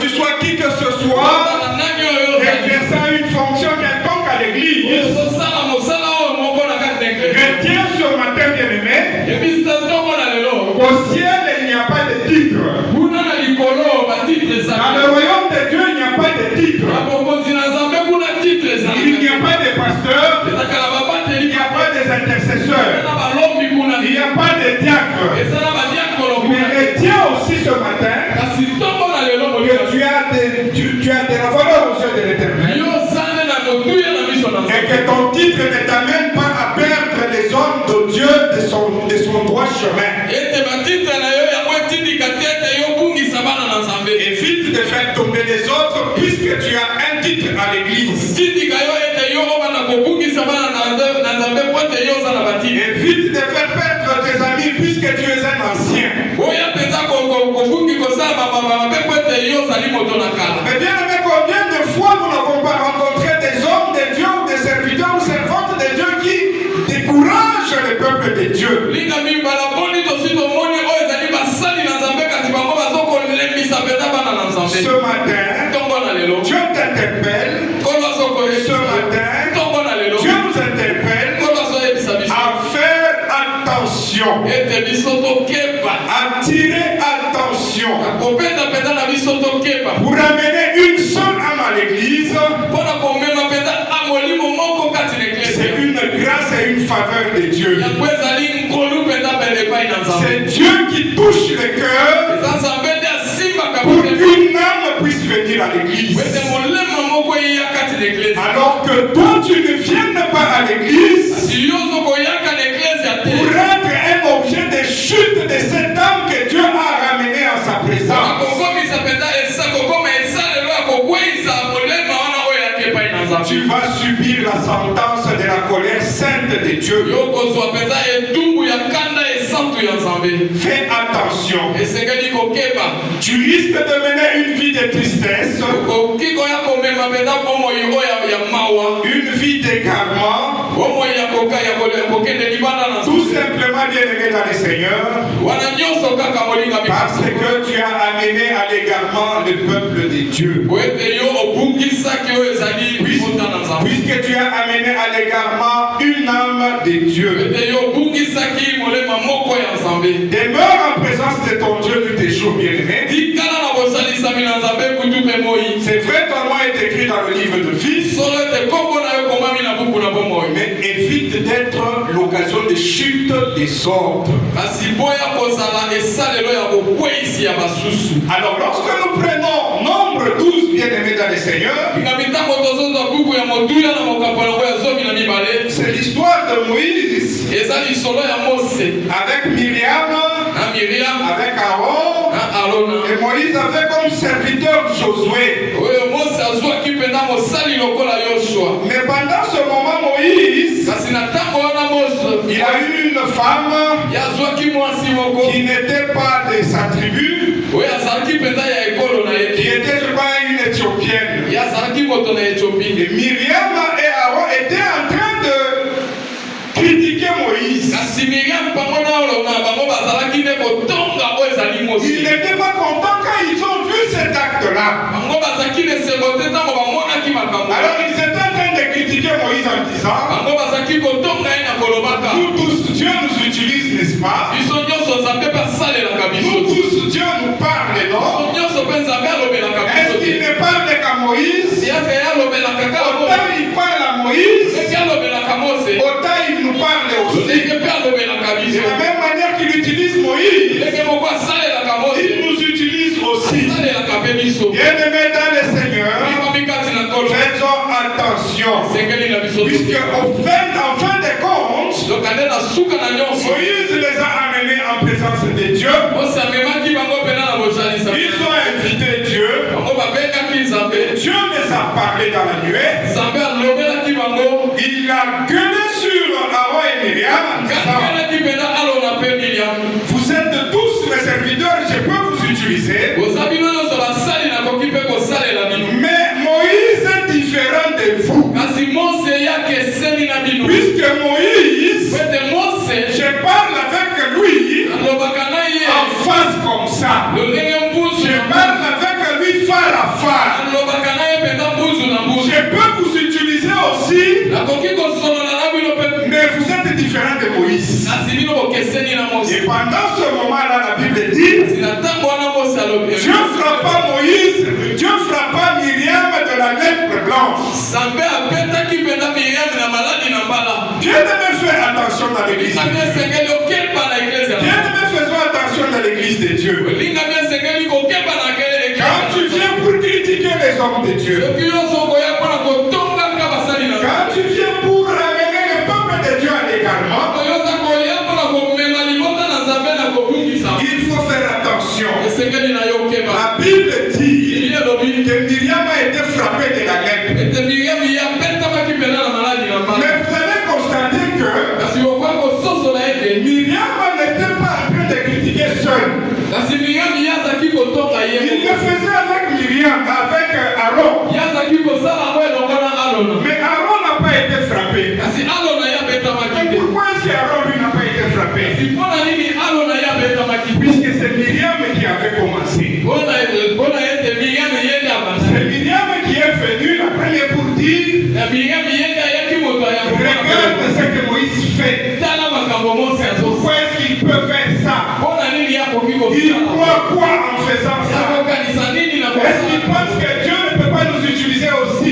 tu sois qui que ce soit, exerçant une fonction quelconque à l'église, retiens ce matin, bien-aimé, qu'au ciel, il n'y a pas de titre. Dans le royaume de Dieu, il n'y a pas de titre. Il n'y a pas de pasteurs, il n'y a pas des intercesseurs, il n'y a pas de diacres. Mais retiens aussi ce matin que tu as de la valeur aux yeux de l'Éternel et que ton titre ne t'amène pas à perdre les hommes de Dieu de son droit chemin. Évite de faire tomber les autres puisque tu as un titre à l'église. Évite de faire perdre tes amis puisque tu es un ancien. Mais bien aimé, combien de fois nous n'avons pas rencontré des hommes de Dieu, des serviteurs ou servantes de Dieu qui découragent le peuple de Dieu. Ce matin, Dieu t'interpelle. Ce matin, Dieu nous interpelle à faire attention, à tirer attention pour amener une seule âme à l'église. C'est une grâce et une faveur de Dieu. C'est Dieu qui touche le cœur pour qu'une âme puisse venir à l'église. Alors que toi tu ne viennes pas à l'église pour être un objet de chute de cette âme que Dieu a ramenée en sa présence. Tu vas subir la sentence de la colère sainte de Dieu. Fais attention. Tu risques de mener une vie de tristesse, une vie d'égarement. Tout simplement, bien-aimé dans le Seigneur, parce que tu as amené à l'égarement le peuple de Dieu. Puisque tu as amené à l'égarement une âme de Dieu. Demeure en présence de ton Dieu tous tes jours, bien-aimé. C'est vrai, ton nom est écrit dans le livre de Fils. Mais évite d'être l'occasion de chute des ordres. Alors lorsque nous prenons nombre 12, bien-aimés dans le Seigneur, c'est l'histoire de Moïse avec Myriam, avec Aaron, et Moïse avait comme serviteur Josué. Mais pendant ce moment, Moïse, il a eu une femme qui n'était pas de sa tribu, qui était, je crois, une Éthiopienne. Et Myriam et Aaron étaient en train de critiquer Moïse. Ils n'étaient pas contents quand ils ont vu cet acte-là. Alors ils étaient en train de critiquer Moïse en disant, nous tous, Dieu nous utilise, n'est-ce pas? Nous tous, Dieu nous parle, non? Est-ce qu'il ne parle qu'à Moïse? Autant il parle à Moïse, autant il nous parle aussi. De la même manière qu'il utilise Moïse, il nous utilise aussi. Bien-aimés dans le Seigneur, faisons attention. Puisque en fin de compte, Moïse les a amenés en présence de Dieu. Ils ont invité Dieu. Dieu les a parlé dans la nuée. Il a gueulé sur Aaron et Myriam. Vous êtes tous mes serviteurs, je peux vous utiliser. Mais Moïse est différent de vous. Puisque Moïse, je parle avec lui en face comme ça. Je parle avec lui face à différent de Moïse. Et pendant ce moment-là, la Bible dit, Dieu frappa Moïse, Dieu frappa Myriam de la lèpre blanche. Dieu devait faire attention dans l'église. Dieu devait faire attention dans l'église de Dieu. Quand tu viens pour critiquer les hommes de Dieu, quand tu viens pour ramener le peuple de Dieu à l'égarement, il faut faire attention. La Bible dit que Myriam a été frappée de la lèpre. Mais vous allez constater que Myriam n'était pas en train de critiquer seule. Il le faisait avec Myriam, avec Aaron. Mais Aaron n'a pas été frappé. Mais pourquoi est-ce qu'Aaron lui n'a pas été frappé? Puisque c'est Myriam qui avait commencé. C'est Myriam qui est venue la première pour dire, regarde ce que Moïse fait. Pourquoi est-ce qu'il peut faire ça? Il croit quoi en faisant ça? Est-ce qu'il pense que Dieu ne peut pas nous utiliser aussi?